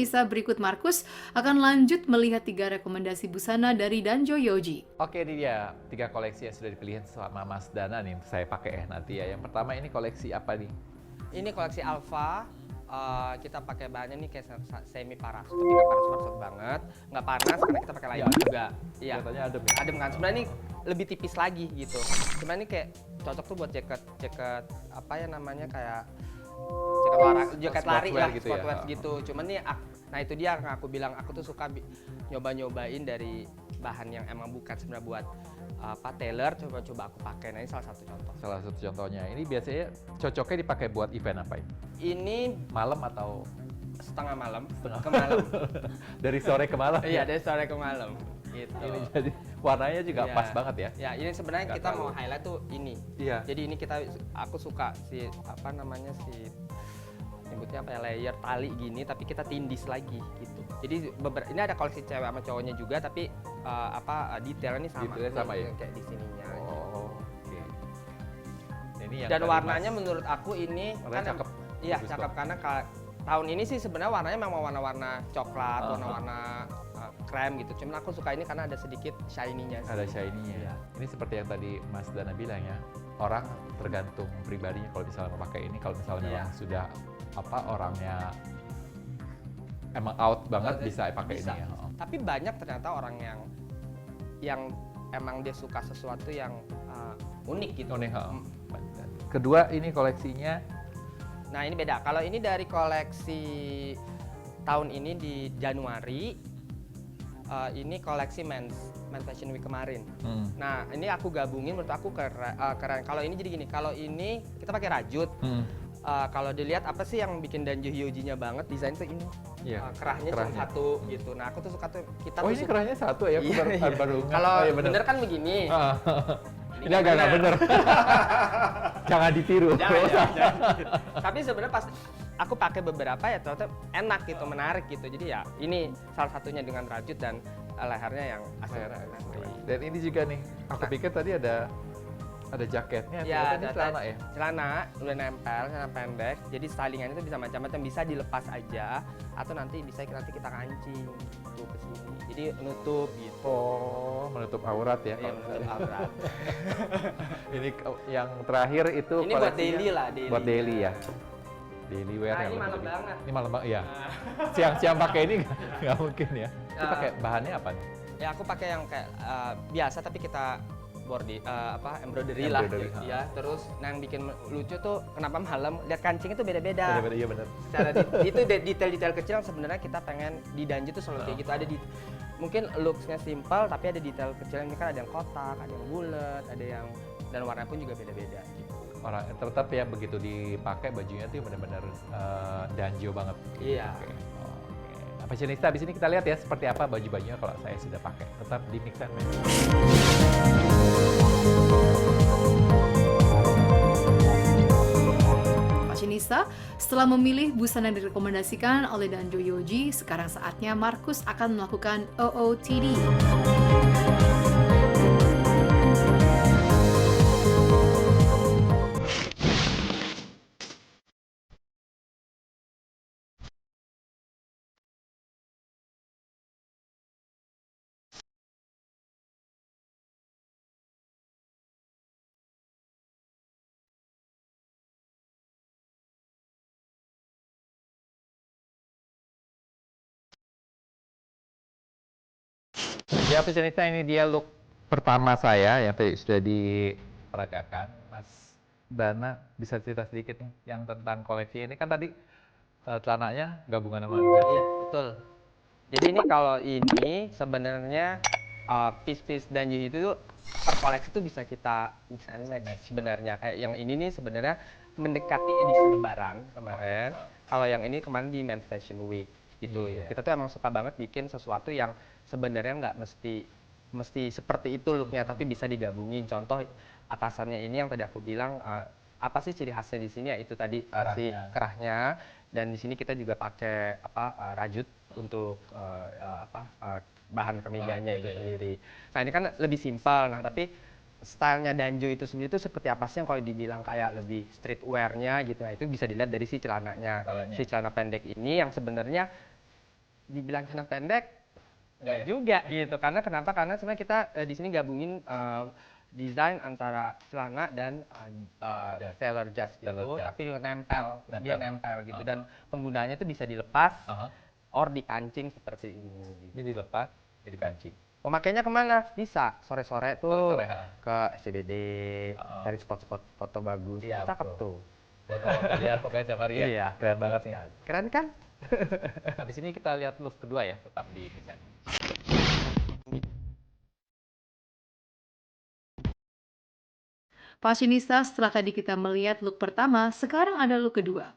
Fashion berikut Markus akan lanjut melihat 3 rekomendasi busana dari Danjo Yoji. Oke, ini dia 3 koleksi yang sudah dipilih sama Mas Dana nih, saya pakai nanti ya. Yang pertama ini koleksi apa nih? Ini koleksi Alpha. Kita pakai bahannya nih kayak semi parasut, tapi nggak parasut banget, nggak panas karena kita pakai lining juga. Iya. Kelihatannya adem ya? Adem kan. Sebenarnya ini lebih tipis lagi gitu. Cuman ini kayak cocok tuh buat jaket apa ya namanya kayak jaket lari lah, gitu sportwear ya? gitu. Cuman nih, nah itu dia yang aku bilang, aku tuh suka nyoba-nyobain dari bahan yang emang bukan sebenarnya buat tailor, coba aku pakai. Nah ini salah satu contoh. Salah satu contohnya. Ini biasanya cocoknya dipakai buat event apa ini? Ini Malam atau setengah malam ke malam. dari sore ke malam? Iya, dari sore ke malam. Gitu. Ini jadi warnanya juga Iya. pas banget ya? Ya, ini sebenarnya Nggak kita tahu. mau highlight tuh ini. Iya. Jadi ini aku suka si apa namanya nyebutnya apa ya, layer tali gini tapi kita tindis lagi gitu. Jadi ini ada koleksi cewek sama cowoknya juga tapi detailnya ini sama. Detailnya sama ya? Kayak di sininya. Oh, oke. Ini yang Dan tadi warnanya Mas- menurut aku ini warnanya cakep. Iya, Bagus cakep banget. karena tahun ini sih sebenarnya warnanya memang warna-warna coklat, Uh-huh. warna-warna krem gitu. Cuman aku suka ini karena ada sedikit shiny-nya sih. Ada shiny-nya. Iya. Ini seperti yang tadi Mas Dana bilang ya, orang tergantung pribadinya kalau misalnya mau pakai ini, kalau misalnya Iya. memang sudah orangnya emang out banget bisa pakai Bisa. ini ya. Tapi banyak ternyata orang yang emang dia suka sesuatu yang unik gitu. Unik, Mm. Kedua ini koleksinya Nah ini beda. Kalau ini dari koleksi tahun ini di Januari, ini koleksi Men's Fashion Week kemarin. Nah ini aku gabungin, menurut aku keren. Kalau ini jadi gini, kalau ini kita pakai rajut. Kalau dilihat apa sih yang bikin Danjo Yojinya banget desain tuh ini. Iya, Kerahnya cuma kerahnya. satu gitu. Nah aku tuh suka tuh kita Oh tuh ini suka- kerahnya satu ya, aku Iya, iya. baru ngeh. Kalau Oh, iya bener kan begini. Ah. Ini Ini nggak agak nggak bener. Jangan ditiru. Jangan. Tapi sebenarnya pas aku pakai beberapa ya ternyata enak gitu, menarik gitu. Jadi ya ini salah satunya dengan rajut dan lehernya yang asli. Dan ini juga nih, aku Nah. pikir tadi ada jaketnya, Ya, ternyata ini celana ya. celana udah nempel, celana pendek. Jadi stylingannya itu bisa macam-macam, bisa dilepas aja atau nanti nanti kita kancing tuh ke sini. Jadi nutup gitu. Oh, menutup aurat ya. Iya, kalau menutup misalnya. aurat. Ini yang terakhir itu Ini buat koleksinya daily lah, daily. Buat daily ya. Daily wear Nah, ya. ini lebih. malam banget. Ini malam banget, iya. Nah. Siang-siang pakai ini nggak mungkin ya. Itu Ah. pakai bahannya apa nih? Ya aku pakai yang kayak biasa tapi kita embroidery lah Embroidery, gitu ya. Terus yang bikin lucu tuh kenapa malam lihat kancing itu beda-beda. Beda-beda, iya benar. Secara itu detail-detail kecil yang sebenarnya kita pengen di Danjo tuh selalu kayak gitu. Ada mungkin looks-nya simple tapi ada detail kecil yang kan ada yang kotak, ada yang bulat, ada yang dan warna pun juga beda-beda gitu. Orang tetap ya begitu dipakai bajunya tuh benar-benar danjo banget. Iya. Oke. Nah, fashionista di sini kita lihat ya seperti apa baju-bajunya kalau saya sudah pakai. Tetap di Mix and Match. Fashionista, setelah memilih busana yang direkomendasikan oleh Danjo Yoji, sekarang saatnya Markus akan melakukan OOTD. Ya fashionista, ini dia look pertama saya yang tadi sudah diperagakan. Mas Dana bisa cerita sedikit nih yang tentang koleksi ini, kan tadi celananya gabungan sama Iya, betul. Jadi ini kalau ini sebenarnya piece-piece Danjo itu tuh per koleksi tuh bisa kita sebenarnya. Kayak yang ini nih sebenarnya mendekati edisi Lebaran kemarin. Kalau yang ini kemarin di Men's Fashion Week gitu. Iya. Kita tuh emang suka banget bikin sesuatu yang sebenarnya nggak mesti seperti itu looknya, tapi bisa digabungin. Contoh atasannya ini yang tadi aku bilang apa sih ciri khasnya di sini ya itu tadi si kerahnya, dan di sini kita juga pakai rajut untuk bahan kemejanya itu sendiri. Nah ini kan lebih simpel, nah tapi stylenya Danjo itu sendiri itu seperti apa sih yang kalau dibilang kayak lebih streetwear-nya gitu, nah itu bisa dilihat dari si celananya. Si celana pendek ini yang sebenarnya dibilang celana pendek Enggak ya? juga gitu. Karena kenapa? Karena sebenarnya kita di sini gabungin desain antara celana dan sailor jas gitu, Sailor jas. tapi nempel, dia Nempel. nempel gitu. Dan penggunaannya itu bisa dilepas Aha. or dikancing seperti ini. Ini dilepas, jadi kancing. Pemakainya kemana? Bisa sore-sore tuh Sore, ha. ke SCBD, cari spot-spot foto bagus, Iya, cakep betul. tuh. Buat lihat pokoknya tiap hari ya. Iya. Keren banget nih. Keren kan? Habis ini kita lihat look kedua ya, tetap di desain. Fashionista, setelah tadi kita melihat look pertama, sekarang ada look kedua.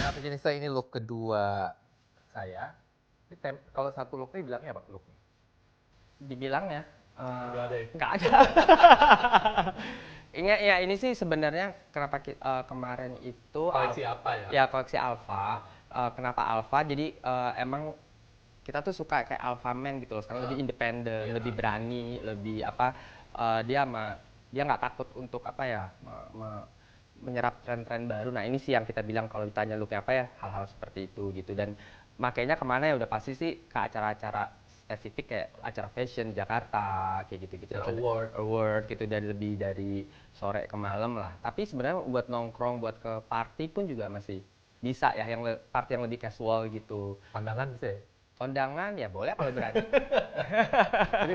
Nah, pemirsa, ini look kedua saya. Kalau satu look ini bilangnya apa look? Dibilangnya Nggak ada ya? nggak ada. Ingat ya, ini sih sebenarnya kenapa kemarin itu Koleksi apa ya? Ya koleksi Alpha. Kenapa Alpha? Jadi emang kita tuh suka kayak alpha man gitu loh. Sekarang lebih independen, Iya. lebih berani, lebih apa? Dia nggak takut untuk apa ya? Menyerap tren-tren baru. Nah ini sih yang kita bilang kalau ditanya looknya apa ya, hal-hal seperti itu gitu. Dan makanya kemana ya udah pasti sih ke acara-acara spesifik kayak acara fashion Jakarta kayak gitu-gitu. Acara Award gitu, dan lebih dari sore ke malam lah. Tapi sebenarnya buat nongkrong, buat ke party pun juga masih bisa ya, yang party yang lebih casual gitu. Pandangan bisa ya? Kondangan ya boleh kalau berani. Jadi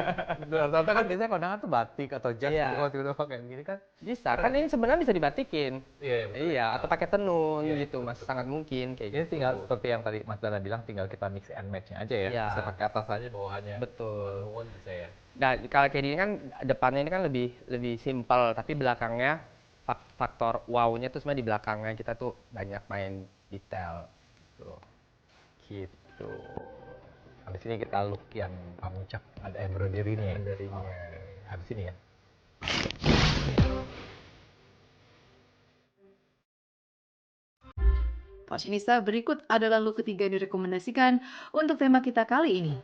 rata-rata kan biasanya kondangan tuh batik atau jas Iya. gitu, kalau tiba-tiba pakai gini kan. Bisa kan, ini sebenarnya bisa dibatikin. Iya, betul. Iya, atau pakai tenun Iya, gitu, betul, mas betul. sangat mungkin kayak Ini gitu. tinggal seperti yang tadi Mas Dana bilang, tinggal kita mix and match-nya aja ya. Iya. Bisa pakai atasannya, bawahannya. Betul. Nuwun bisa ya. Nah, kalau kayak gini kan depannya ini kan lebih simpel, tapi belakangnya faktor wow-nya tuh sebenarnya di belakangnya kita tuh banyak main detail. Tuh. Gitu. Habis ini kita look yang pamucak, ada embroidery-nya. Embroidery-nya. Habis ini ya. Fashionista, berikut adalah look ketiga yang direkomendasikan untuk tema kita kali ini.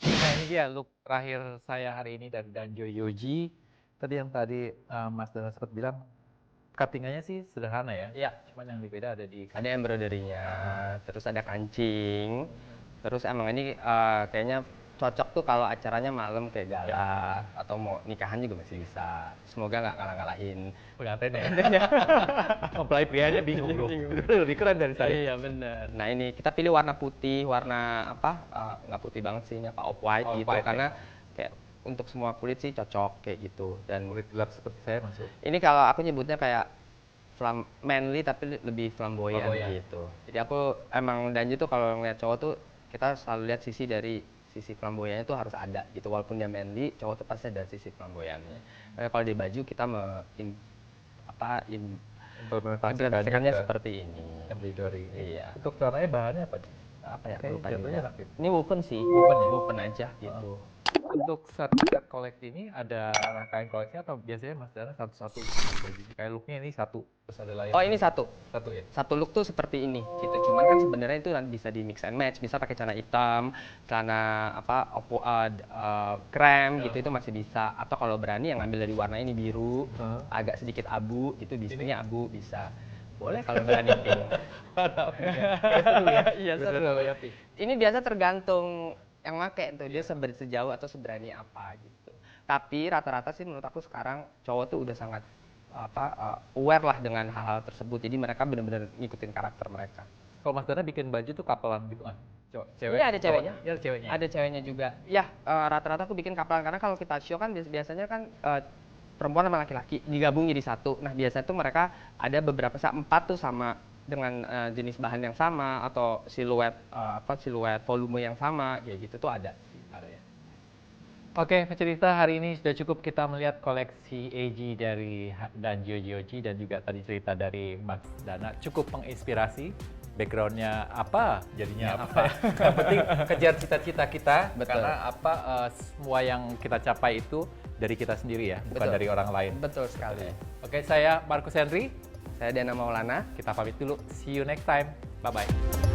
Nah ini dia look terakhir saya hari ini dari Danjo Yoji. Tadi Mas Dana sempat bilang, cuttingannya sih sederhana ya. Iya. Cuman yang beda ada di Ada embroidery-nya, terus ada kancing, terus emang ini kayaknya cocok tuh kalau acaranya malam kayak gala atau mau nikahan juga masih bisa. Semoga nggak ngalah-ngalahin pengantin ya. Mempelai prianya bingung bro. Lebih keren dari saya. Iya bener. Nah ini kita pilih warna putih, warna apa? Nggak putih banget sih, ini apa off white gitu, Off-white, karena kayak untuk semua kulit sih cocok kayak gitu. Dan Kulit gelap seperti saya masuk. ini kalau aku nyebutnya kayak manly tapi lebih flamboyan Flamboyan. gitu. Jadi aku emang Danji tuh kalau ngeliat cowok tuh kita selalu lihat sisi flamboyannya tuh harus ada gitu. Walaupun dia manly, cowok tuh pasti ada sisi flamboyannya. Kalau di baju kita implementasikannya ke seperti ini. embroidery. Iya. Untuk celananya bahannya apa? Apa ya? Kayak Lupa jatuhnya juga. enak gitu. Ini woven sih. Woven ya? Woven aja gitu. Untuk set koleksi ini ada rangkaian koleksi atau biasanya Mas Dana satu-satu bajunya? Kayak looknya ini satu, terus ada layar. Oh ini satu. Satu ya? Satu look tuh seperti ini gitu. Cuman kan sebenarnya itu bisa di mix and match. Bisa pakai celana hitam, celana krem gitu, itu masih bisa. Atau kalau berani yang ambil dari warna ini biru, agak sedikit abu gitu, di sini abu bisa. Boleh kalau berani pink. Seru ya? Iya, seru. Seru ya, Pi? Ini biasa tergantung yang make tuh, dia sejauh atau seberani apa gitu. Tapi rata-rata sih menurut aku sekarang cowok tuh udah sangat aware lah dengan hal-hal tersebut. Jadi mereka benar-benar ngikutin karakter mereka. Kalau Mas Dana bikin baju tuh kapelan gitu kan? Cewek? Iya ada ceweknya. Iya ada ceweknya. Ada ceweknya juga. Ya rata-rata tuh bikin kapelan karena kalau kita show kan biasanya kan perempuan sama laki-laki digabung jadi satu. Nah biasanya tuh mereka ada beberapa 4 tuh sama dengan jenis bahan yang sama atau siluet volume yang sama kayak gitu tuh ada ya. Oke, cerita hari ini sudah cukup kita melihat koleksi AG dari Danjo Yoji dan juga tadi cerita dari Mas Dana cukup menginspirasi. backgroundnya apa, jadinya apa. Yang penting kejar cita-cita kita, Betul. karena semua yang kita capai itu dari kita sendiri ya, bukan Betul. dari orang lain. Betul sekali. Oke, saya Markus Henry. Saya Diana Maulana. Kita pamit dulu. See you next time. Bye-bye.